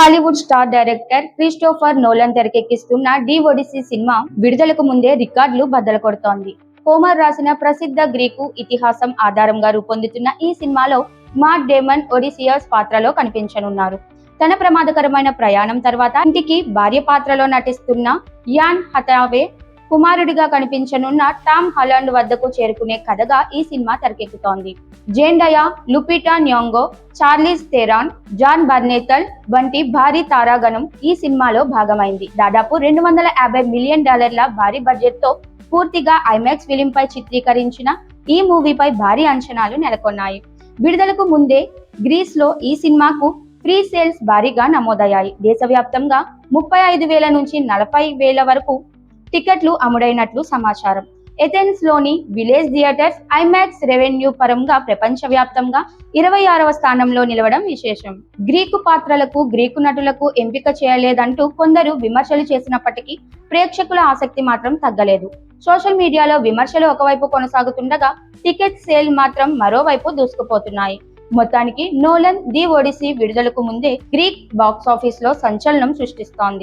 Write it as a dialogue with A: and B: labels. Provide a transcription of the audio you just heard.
A: Hollywood star director Christopher Nolan తెరకెక్కిస్తున్న the Odyssey cinema విడుదలకు ముందే రికార్డులు బద్దలు కొడుతోంది. హోమర్ రాసిన ప్రసిద్ధ గ్రీకు ఇతిహాసం ఆధారంగా రూపొందుతున్న ఈ సినిమాలో మాట్ డేమన్ ఒడిసియస్ పాత్రలో కనిపించనున్నారు. తన ప్రమాదకరమైన ప్రయాణం తర్వాత ఇంటికి భార్య పాత్రలో నటిస్తున్న యాన్ హతావే కుమారుడిగా కనిపించనున్న టామ్ హాలండ్ వద్దకు చేరుకునే కథగా ఈ సినిమా తెరకెక్కుతోంది. జెండయా, లుపిటా న్యోంగో, చార్లీస్ థెరాన్, జాన్ బర్నేతల్ వంటి భారీ తారాగణం ఈ సినిమాలో భాగమైంది. దాదాపు $250 మిలియన్ భారీ బడ్జెట్ తో పూర్తిగా ఐమాక్స్ ఫిలింపై చిత్రీకరించిన ఈ మూవీపై భారీ అంచనాలు నెలకొన్నాయి. విడుదలకు ముందే గ్రీస్ లో ఈ సినిమాకు ప్రీ సేల్స్ భారీగా నమోదయ్యాయి. దేశవ్యాప్తంగా 35,000 నుంచి 40,000 వరకు టికెట్లు అమ్ముడైనట్లు సమాచారం. ఎథెన్స్ లోని విలేజ్ థియేటర్స్ ఐమాక్స్ రెవెన్యూ పరంగా ప్రపంచవ్యాప్తంగా 26వ స్థానంలో నిలవడం విశేషం. గ్రీకు పాత్రలకు గ్రీకు నటులకు ఎంపిక చేయలేదంటూ కొందరు విమర్శలు చేసినప్పటికీ ప్రేక్షకుల ఆసక్తి మాత్రం తగ్గలేదు. సోషల్ మీడియాలో విమర్శలు ఒకవైపు కొనసాగుతుండగా టికెట్ సేల్ మాత్రం మరోవైపు దూసుకుపోతున్నాయి. మొత్తానికి నోలన్ ది ఒడిసీ విడుదలకు ముందే గ్రీక్ బాక్సాఫీస్ లో సంచలనం సృష్టిస్తోంది.